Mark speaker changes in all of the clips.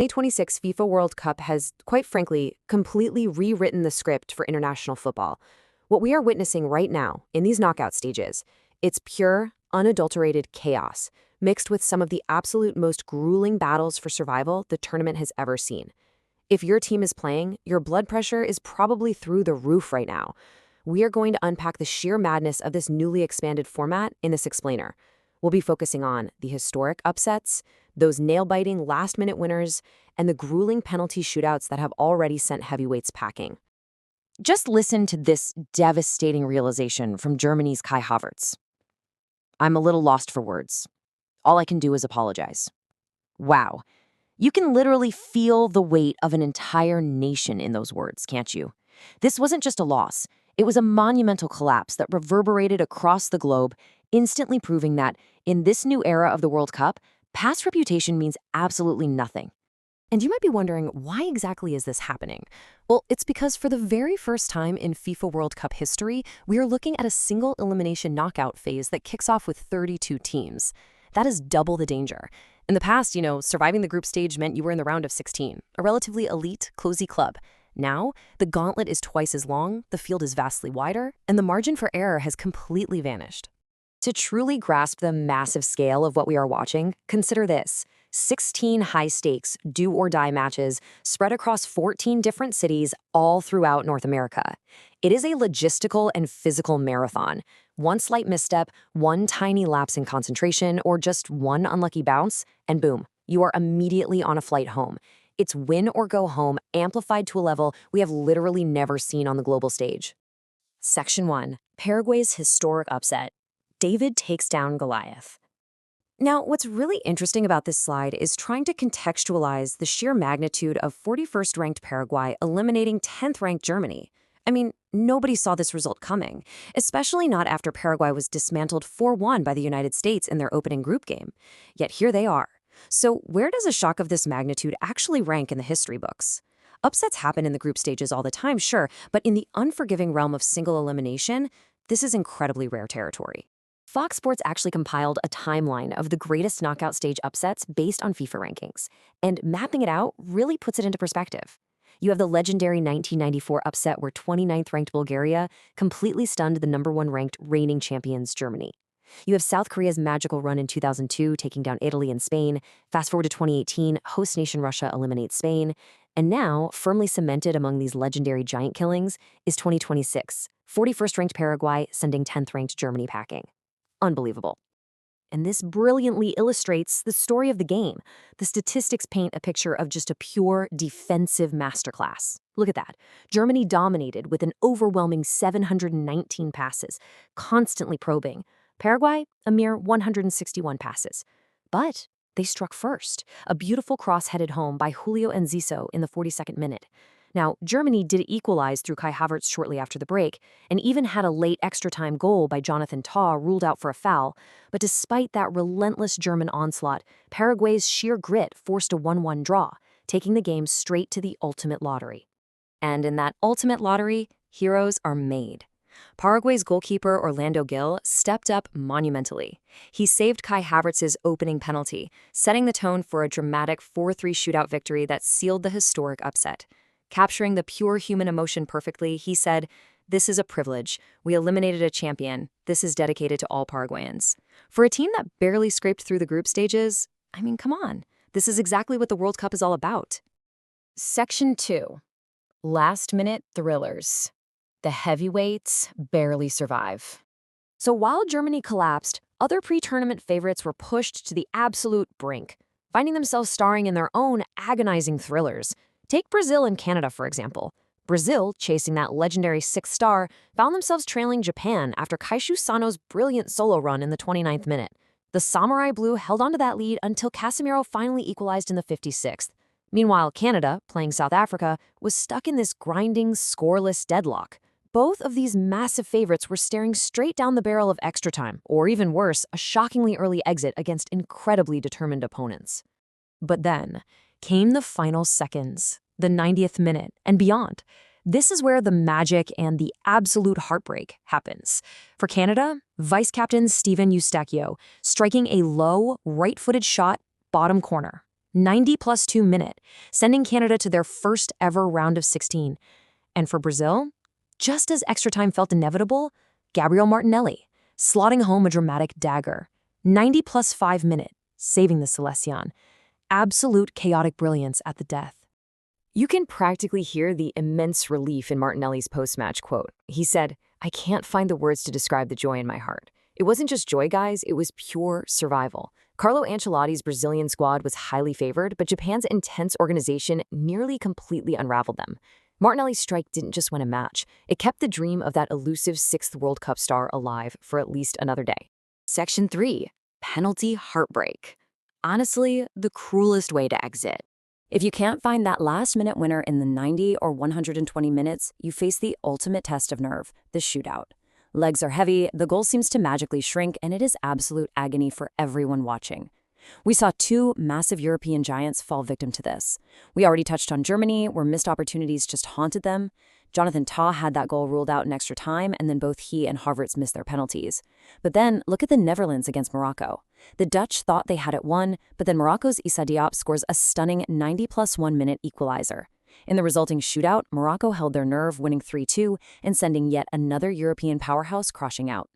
Speaker 1: 2026 FIFA World Cup has, quite frankly, completely rewritten the script for international football. What we are witnessing right now in these knockout stages, it's pure, unadulterated chaos, mixed with some of the absolute most grueling battles for survival the tournament has ever seen. If your team is playing, your blood pressure is probably through the roof right now. We are going to unpack the sheer madness of this newly expanded format in this explainer. We'll be focusing on the historic upsets, those nail-biting last-minute winners, and the grueling penalty shootouts that have already sent heavyweights packing. Just listen to this devastating realization from Germany's Kai Havertz. I'm a little lost for words. All I can do is apologize. Wow. You can literally feel the weight of an entire nation in those words, can't you? This wasn't just a loss. It was a monumental collapse that reverberated across the globe, instantly proving that, in this new era of the World Cup, past reputation means absolutely nothing. And you might be wondering, why exactly is this happening? Well, it's because for the very first time in FIFA World Cup history, we are looking at a single elimination knockout phase that kicks off with 32 teams. That is double the danger. In the past, surviving the group stage meant you were in the round of 16, a relatively elite, cozy club. Now, the gauntlet is twice as long, the field is vastly wider, and the margin for error has completely vanished. To truly grasp the massive scale of what we are watching, consider this: 16 high-stakes, do-or-die matches spread across 14 different cities all throughout North America. It is a logistical and physical marathon. One slight misstep, one tiny lapse in concentration, or just one unlucky bounce, and boom, you are immediately on a flight home. It's win or go home, amplified to a level we have literally never seen on the global stage. Section 1. Paraguay's historic upset. David takes down Goliath. Now, what's really interesting about this slide is trying to contextualize the sheer magnitude of 41st ranked Paraguay eliminating 10th ranked Germany. I mean, nobody saw this result coming, especially not after Paraguay was dismantled 4-1 by the United States in their opening group game. Yet here they are. So where does a shock of this magnitude actually rank in the history books? Upsets happen in the group stages all the time, sure, but in the unforgiving realm of single elimination, this is incredibly rare territory. Fox Sports actually compiled a timeline of the greatest knockout stage upsets based on FIFA rankings, and mapping it out really puts it into perspective. You have the legendary 1994 upset where 29th ranked Bulgaria completely stunned the #1 ranked reigning champions Germany. You have South Korea's magical run in 2002 taking down Italy and Spain. Fast forward to 2018, host nation Russia eliminates Spain. And now, firmly cemented among these legendary giant killings, is 2026, 41st ranked Paraguay sending 10th ranked Germany packing. Unbelievable. And this brilliantly illustrates the story of the game. The statistics paint a picture of just a pure defensive masterclass. Look at that. Germany dominated with an overwhelming 719 passes, constantly probing. Paraguay, a mere 161 passes. But they struck first. A beautiful cross headed home by Julio Enciso in the 42nd minute. Now, Germany did equalize through Kai Havertz shortly after the break, and even had a late extra-time goal by Jonathan Tah ruled out for a foul. But despite that relentless German onslaught, Paraguay's sheer grit forced a 1-1 draw, taking the game straight to the ultimate lottery. And in that ultimate lottery, heroes are made. Paraguay's goalkeeper Orlando Gil stepped up monumentally. He saved Kai Havertz's opening penalty, setting the tone for a dramatic 4-3 shootout victory that sealed the historic upset. Capturing the pure human emotion perfectly, he said, "This is a privilege. We eliminated a champion. This is dedicated to all Paraguayans." For a team that barely scraped through the group stages, I mean, come on. This is exactly what the World Cup is all about. Section 2. Last-minute thrillers. The heavyweights barely survive. So while Germany collapsed, other pre-tournament favorites were pushed to the absolute brink, finding themselves starring in their own agonizing thrillers. Take Brazil and Canada, for example. Brazil, chasing that legendary sixth star, found themselves trailing Japan after Kaishu Sano's brilliant solo run in the 29th minute. The Samurai Blue held onto that lead until Casemiro finally equalized in the 56th. Meanwhile, Canada, playing South Africa, was stuck in this grinding, scoreless deadlock. Both of these massive favorites were staring straight down the barrel of extra time, or even worse, a shockingly early exit against incredibly determined opponents. But then came the final seconds, the 90th minute, and beyond. This is where the magic and the absolute heartbreak happens. For Canada, vice-captain Steven Eustachio striking a low, right-footed shot, bottom corner. 90 plus 2 minute, sending Canada to their first ever round of 16. And for Brazil, just as extra time felt inevitable, Gabriel Martinelli, slotting home a dramatic dagger. 90 plus 5 minute, saving the Seleção. Absolute chaotic brilliance at the death. You can practically hear the immense relief in Martinelli's post-match quote. He said, "I can't find the words to describe the joy in my heart. It wasn't just joy, guys, it was pure survival." Carlo Ancelotti's Brazilian squad was highly favored, but Japan's intense organization nearly completely unraveled them. Martinelli's strike didn't just win a match, it kept the dream of that elusive sixth World Cup star alive for at least another day. Section 3. Penalty heartbreak. Honestly, the cruelest way to exit. If you can't find that last-minute winner in the 90 or 120 minutes, you face the ultimate test of nerve, the shootout. Legs are heavy, the goal seems to magically shrink, and it is absolute agony for everyone watching. We saw two massive European giants fall victim to this. We already touched on Germany, where missed opportunities just haunted them. Jonathan Tah had that goal ruled out in extra time, and then both he and Havertz missed their penalties. But then, look at the Netherlands against Morocco. The Dutch thought they had it won, but then Morocco's Issa Diop scores a stunning 90 plus 1 minute equalizer. In the resulting shootout, Morocco held their nerve, winning 3-2 and sending yet another European powerhouse crashing out.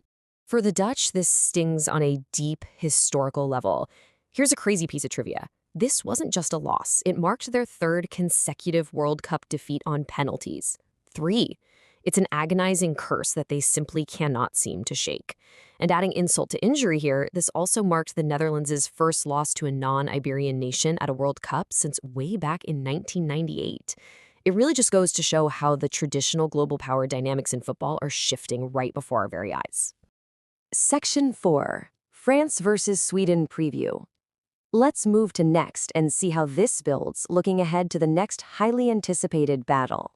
Speaker 1: For the Dutch, this stings on a deep historical level. Here's a crazy piece of trivia. This wasn't just a loss. It marked their third consecutive World Cup defeat on penalties. 3. It's an agonizing curse that they simply cannot seem to shake. And adding insult to injury here, this also marked the Netherlands' first loss to a non-Iberian nation at a World Cup since way back in 1998. It really just goes to show how the traditional global power dynamics in football are shifting right before our very eyes. Section 4. France versus Sweden preview. Let's move to next and see how this builds, looking ahead to the next highly anticipated battle.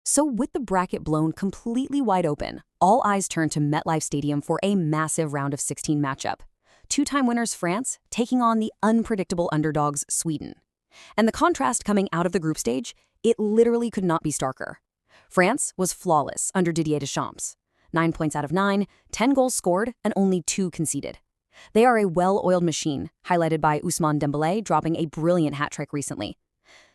Speaker 1: So with the bracket blown completely wide open, all eyes turn to MetLife Stadium for a massive round of 16 matchup. Two-time winners France taking on the unpredictable underdogs Sweden. And the contrast coming out of the group stage, it literally could not be starker. France was flawless under Didier Deschamps. 9 points out of 9, 10 goals scored, and only 2 conceded. They are a well-oiled machine, highlighted by Ousmane Dembélé dropping a brilliant hat-trick recently.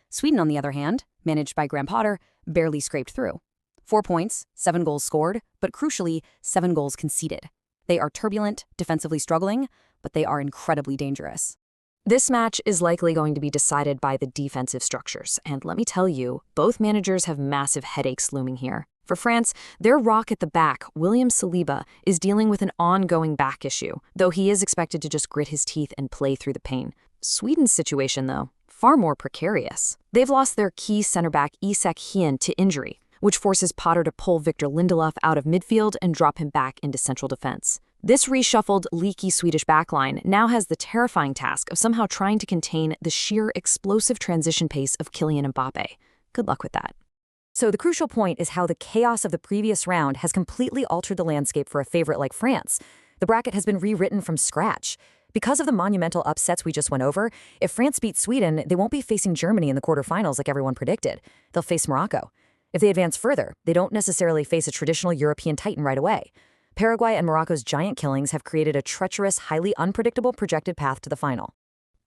Speaker 1: Sweden, on the other hand, managed by Graham Potter, barely scraped through. 4 points, 7 goals scored, but crucially, 7 goals conceded. They are turbulent, defensively struggling, but they are incredibly dangerous. This match is likely going to be decided by the defensive structures, and let me tell you, both managers have massive headaches looming here. For France, their rock at the back, William Saliba, is dealing with an ongoing back issue, though he is expected to just grit his teeth and play through the pain. Sweden's situation, though, far more precarious. They've lost their key center back Isak Hien to injury, which forces Potter to pull Victor Lindelof out of midfield and drop him back into central defense. This reshuffled, leaky Swedish backline now has the terrifying task of somehow trying to contain the sheer explosive transition pace of Kylian Mbappe. Good luck with that. So the crucial point is how the chaos of the previous round has completely altered the landscape for a favorite like France. The bracket has been rewritten from scratch. Because of the monumental upsets we just went over, if France beats Sweden, they won't be facing Germany in the quarterfinals like everyone predicted. They'll face Morocco. If they advance further, they don't necessarily face a traditional European titan right away. Paraguay and Morocco's giant killings have created a treacherous, highly unpredictable projected path to the final.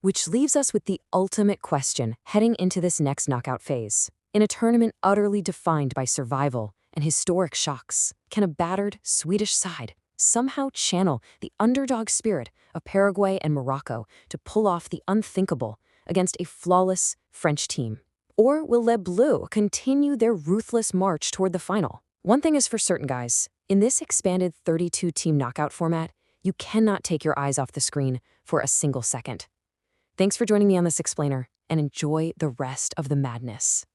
Speaker 1: Which leaves us with the ultimate question heading into this next knockout phase. In a tournament utterly defined by survival and historic shocks, can a battered Swedish side somehow channel the underdog spirit of Paraguay and Morocco to pull off the unthinkable against a flawless French team? Or will Les Bleus continue their ruthless march toward the final? One thing is for certain, guys. In this expanded 32-team knockout format, you cannot take your eyes off the screen for a single second. Thanks for joining me on this explainer, and enjoy the rest of the madness.